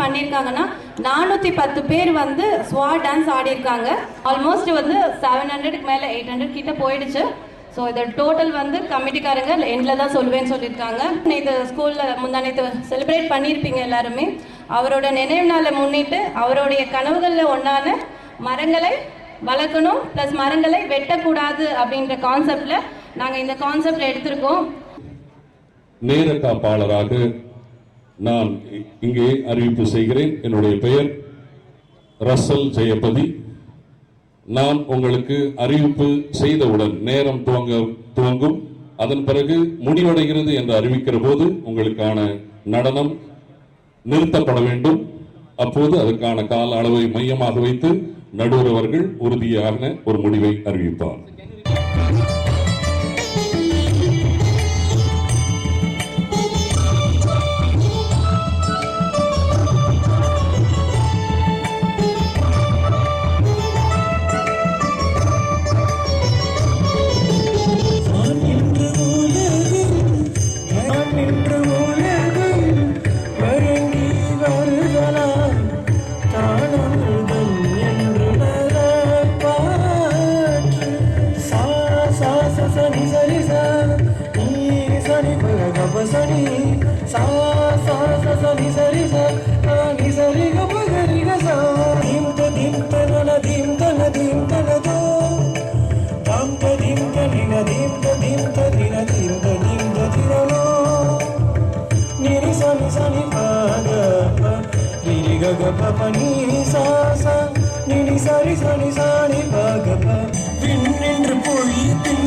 பண்ணியிருக்காங்கன்னா 410 பேர் வந்து ஸ்வாட் டான்ஸ் ஆடிருக்காங்க. ஆல்மோஸ்ட் வந்து 700க்கு மேலே 800 கிட்ட போயிடுச்சு. ஸோ இதை டோட்டல் வந்து கமிட்டிக்காரங்க எண்டில் தான் சொல்லுவேன்னு சொல்லியிருக்காங்க. இது ஸ்கூலில் முந்தானத்து செலிப்ரேட் பண்ணியிருப்பீங்க எல்லாருமே. அவரோட நினைவு நாளை முன்னிட்டு அவருடைய கனவுகளில் ஒன்றான மரங்களை வளர்க்கணும் ப்ளஸ் மரங்களை வெட்டக்கூடாது அப்படின்ற கான்செப்டில் நாங்கள் இந்த கான்செப்ட் எடுத்திருக்கோம். நேர காப்பாளராக நான் இங்கே அறிவிப்பு செய்கிறேன். என்னுடைய பெயர் ரசல் ஜெயபதி. நான் உங்களுக்கு அறிவிப்பு செய்தவுடன் நேரம் துவங்கும், அதன் பிறகு முடிவடைகிறது என்று அறிவிக்கிற போது உங்களுக்கான நடனம் நிறுத்தப்பட வேண்டும். அப்போது அதற்கான கால அளவை மையமாக வைத்து நடுவர் அவர்கள் உறுதியான ஒரு முடிவை அறிவிப்பார். விண்ணென்று பொழியும்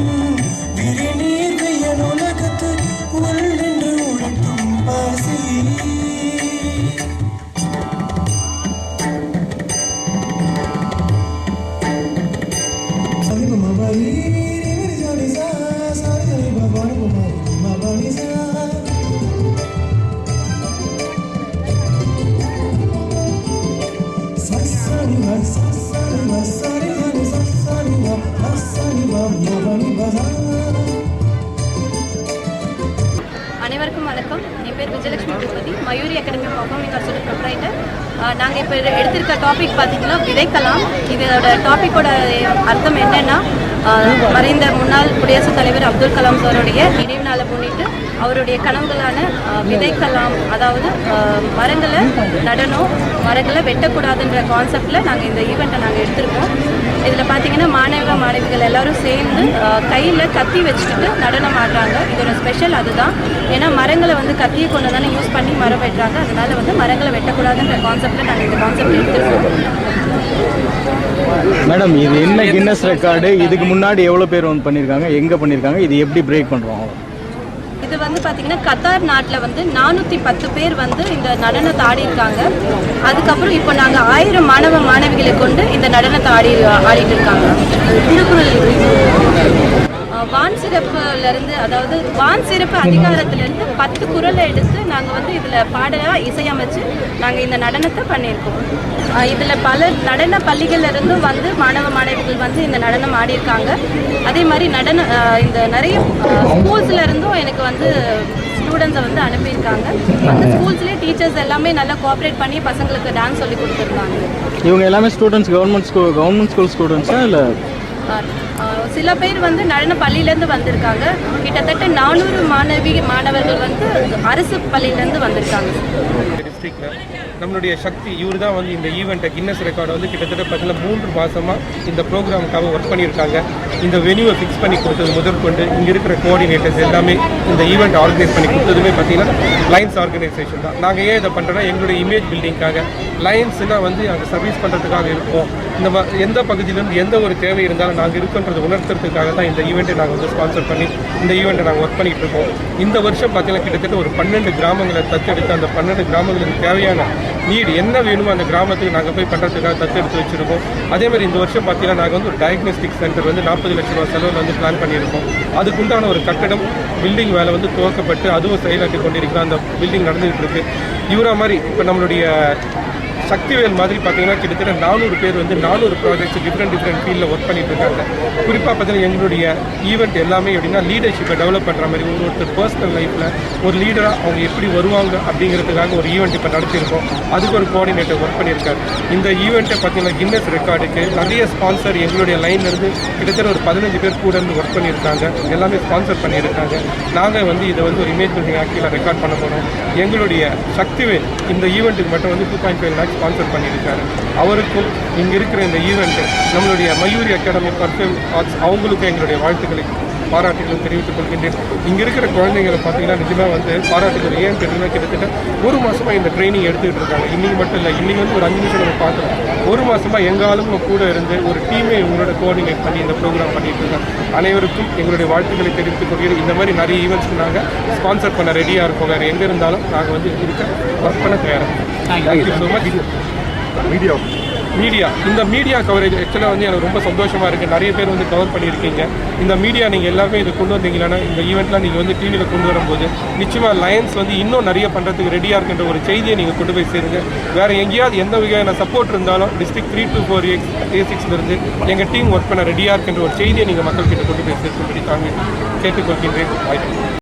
விரிநீர் வெய்யன் உலகத்து உள்ளென்று உழைக்கும் பாசி அனைவருக்கும் வணக்கம். என் பேர் விஜயலட்சுமி திருப்பதி, மயூரி அகாடமி பர்ஃபார்மிங் ஆர்ட்ஸோட ப்ரொப்ரைட்டர். நாங்கள் இப்போ எடுத்திருக்க டாபிக் பார்த்திங்கன்னா விதைக்கலாம். இதோட டாப்பிக்கோட அர்த்தம் என்னென்னா, மறைந்த முன்னாள் குடியரசுத் தலைவர் அப்துல் கலாம் சாருடைய நினைவு நாளை முன்னிட்டு அவருடைய கனவுகளான விதைக்கலாம், அதாவது மரங்களை நடனம், மரங்களை வெட்டக்கூடாதுன்ற கான்செப்டில் நாங்கள் இந்த ஈவெண்ட்டை நாங்கள் எடுத்திருக்கோம். இதில் பார்த்திங்கன்னா மாணவ மாணவிகள் எல்லோரும் சேர்ந்து கையில் கத்தி வச்சுட்டு நடனம் ஆடுறாங்க. இதோட ஸ்பெஷல் அதுதான். ஏன்னா மரங்களை வந்து கத்தியை கொண்டு தானே யூஸ் பண்ணி மரம் வெட்டுறாங்க. அதனால் வந்து மரங்களை வெட்டக்கூடாதுன்ற கான்செப்டில் நாங்கள் இந்த கான்செப்ட் எடுத்திருக்கோம். மேடம், இது என்ன கின்னஸ் ரெக்கார்டு? இதுக்கு முன்னாடி எவ்வளோ பேர் வந்து பண்ணியிருக்காங்க, எங்கே பண்ணியிருக்காங்க, இது எப்படி பிரேக் பண்ணுறோம்? இது வந்து பார்த்திங்கன்னா கத்தார் நாட்டில் வந்து 410 பேர் வந்து இந்த நடனத்தை ஆடிருக்காங்க. அதுக்கப்புறம் இப்போ நாங்கள் 1000 மாணவ மாணவிகளை கொண்டு இந்த நடனத்தை ஆடிட்டு இருக்காங்க. வான் சிறப்புலேருந்து, அதாவது வான் சிறப்பு அதிகாரத்திலேருந்து 10 குரலை எடுத்து நாங்கள் வந்து இதில் பாடலாக இசையமைச்சு நாங்கள் இந்த நடனத்தை பண்ணியிருக்கோம். இதில் பல நடன பள்ளிகள்லேருந்தும் வந்து மாணவ மாணவிகள் வந்து இந்த நடனம் ஆடியிருக்காங்க. அதே மாதிரி இந்த நிறைய ஸ்கூல்ஸ்லேருந்தும் எனக்கு வந்து ஸ்டூடெண்ட்ஸை வந்து அனுப்பியிருக்காங்க. அந்த ஸ்கூல்ஸ்லேயே டீச்சர்ஸ் எல்லாமே நல்லா கோஆப்ரேட் பண்ணி பசங்களுக்கு டான்ஸ் சொல்லி கொடுத்துருந்தாங்க. இவங்க எல்லாமே ஸ்டூடெண்ட்ஸ் கவர்மெண்ட் ஸ்கூல் ஸ்டூடெண்ட்ஸா இல்லை? சில பேர் வந்து நடன பள்ளியிலேருந்து வந்திருக்காங்க. கிட்டத்தட்ட 400 மாணவர்கள் வந்து அரசு பள்ளியிலேருந்து வந்திருக்காங்க. டிஸ்ட்ரிக்டில் நம்மளுடைய சக்தி இவர் தான் வந்து இந்த ஈவெண்ட்டை கின்னஸ் ரெக்கார்டை வந்து கிட்டத்தட்ட பார்த்தீங்கன்னா 3 மாதமாக இந்த ப்ரோக்ராமுக்காக ஒர்க் பண்ணியிருக்காங்க. இந்த வென்யூவை ஃபிக்ஸ் பண்ணி கொடுத்தது முதற்கொண்டு இங்கே இருக்கிற கோஆர்டினேட்டர்ஸ் எல்லாமே இந்த ஈவெண்ட் ஆர்கனைஸ் பண்ணி கொடுத்ததுமே பார்த்தீங்கன்னா லயன்ஸ் ஆர்கனைசேஷன் தான். நாங்கள் ஏன் இதை பண்ணுறோன்னா எங்களுடைய இமேஜ் பில்டிங்காக, லயன்ஸ்னால் வந்து அங்கே சர்வீஸ் பண்ணுறதுக்காக இருப்போம். இந்த எந்த பகுதியிலேருந்து எந்த ஒரு தேவை இருந்தாலும் நாங்கள் இருக்குன்றதை உணர்த்துறதுக்காக தான் இந்த ஈவெண்ட்டை நாங்கள் வந்து ஸ்பான்சர் பண்ணி இந்த ஈவெண்ட்டை நாங்கள் ஒர்க் பண்ணிகிட்டு இருக்கோம். இந்த வருஷம் பார்த்தீங்கன்னா கிட்டத்தட்ட ஒரு 12 கிராமங்களை தத்தெடுத்து அந்த 12 கிராமங்களுக்கு தேவையான நீடு என்ன வேணுமோ அந்த கிராமத்துக்கு நாங்கள் போய் பண்ணுறதுக்காக தத்தெடுத்து வச்சுருக்கோம். அதேமாதிரி இந்த வருஷம் பார்த்தீங்கன்னா நாங்கள் வந்து ஒரு டயக்னோஸ்டிக் சென்டர் வந்து 40 லட்ச ரூபா செலவில் வந்து பிளான் பண்ணியிருக்கோம். அதுக்குண்டான ஒரு கட்டடம் பில்டிங் வேலை வந்து துவக்கப்பட்டு அதுவும் செயலாற்றி கொண்டிருக்கிறோம். அந்த பில்டிங் நடந்துகிட்டு இருக்கு. இவரா மாதிரி இப்போ நம்மளுடைய சக்திவேல் மாதிரி பார்த்தீங்கன்னா கிட்டத்தட்ட 400 பேர் வந்து 400 ப்ராஜெக்ட்ஸ் டிஃப்ரெண்ட் ஃபீல்டில் ஒர்க் பண்ணிட்டு இருக்காங்க. குறிப்பாக பார்த்தீங்கன்னா எங்களுடைய ஈவெண்ட் எல்லாமே எப்படின்னா லீடர்ஷிப்பை டெவலப் பண்ணுற மாதிரி ஒருத்தர் பர்சனல் லைஃப்பில் ஒரு லீடராக அவங்க எப்படி வருவாங்க அப்படிங்கிறதுக்காக ஒரு ஈவெண்ட் இப்போ நடத்தியிருக்கோம். அதுக்கு ஒரு கோஆர்டினேட்டர் ஒர்க் பண்ணியிருக்காரு. இந்த ஈவெண்ட்டை பார்த்தீங்கன்னா கின்னஸ் ரெக்கார்டுக்கு நிறைய ஸ்பான்சர் எங்களுடைய லைன்லேருந்து கிட்டத்தட்ட ஒரு 15 பேர் கூட இருந்து ஒர்க் பண்ணியிருக்காங்க. எல்லாமே ஸ்பான்சர் பண்ணியிருக்காங்க. நாங்கள் வந்து இதை வந்து ஒரு இமேஜ் பில்டிங் ஆக்டிவில் ரெக்கார்ட் பண்ண போகிறோம். எங்களுடைய சக்திவேல் இந்த ஈவெண்ட்டுக்கு மட்டும் வந்து 2.5 lakhs ஸ்பான்சர் பண்ணியிருக்காரு. அவருக்கும் இங்கே இருக்கிற இந்த ஈவெண்ட்டு நம்மளுடைய மயூரி அகாடமி பர்ஃபெக்ட் ஆர்ட்ஸ் அவங்களுக்கும் எங்களுடைய வாழ்த்துக்களை பாராட்டுகளும் தெரிவித்துக் கொள்கின்றேன். இங்கே இருக்கிற குழந்தைங்களை பார்த்தீங்கன்னா நிஜமாக வந்து பாராட்டுகள் ஏன் தெரியுமா, கிட்டத்தட்ட 1 மாதமாக இந்த ட்ரைனிங் எடுத்துக்கிட்டு இருக்காங்க. இன்றைக்கி மட்டும் இல்லை, இன்றைக்கி வந்து ஒரு 5 நிமிஷம் நம்ம பார்க்குறோம். 1 மாதமாக எங்கள் ஆளுங்க கூட இருந்து ஒரு டீமே இவங்களோட கோஆர்டினேட் பண்ணி இந்த ப்ரோக்ராம் பண்ணிட்டு இருக்காங்க. அனைவருக்கும் எங்களுடைய வாழ்த்துக்களை தெரிவித்துக் கொள்கிறேன். இந்த மாதிரி நிறைய ஈவெண்ட்ஸ்க்கு நாங்கள் ஸ்பான்சர் பண்ண ரெடியாக இருக்கோம். வேறு எங்கே இருந்தாலும் நாங்கள் வந்து இருக்க ஒர்க் பண்ண தயாராக. Thank you so much. மீடியா இந்த மீடியா கவரேஜ் ஆக்சுவலாக வந்து எனக்கு ரொம்ப சந்தோஷமாக இருக்குது. நிறைய பேர் வந்து கவர் பண்ணியிருக்கீங்க. இந்த மீடியா நீங்கள் எல்லாமே இது கொண்டு வந்தீங்கன்னா இந்த ஈவெண்ட்லாம் நீங்கள் வந்து டிவியில் கொண்டு வரும்போது நிச்சயமாக லயன்ஸ் வந்து இன்னும் நிறைய பண்ணுறதுக்கு ரெடியாக இருக்கின்ற ஒரு செய்தியை நீங்கள் கொண்டு போய் சேருங்க. வேறு எங்கேயாவது எந்த வகையான சப்போர்ட் இருந்தாலும் டிஸ்ட்ரிக்ட் 3 to 4 A6 எங்கள் டீம் ஒர்க் பண்ண ரெடியாக இருக்கின்ற ஒரு செய்தியை நீங்கள் மக்கள்கிட்ட கொண்டு போய் சேர்க்கும்படி தாங்க கேட்டுக்கொள்கின்றேன். வாய்ப்பு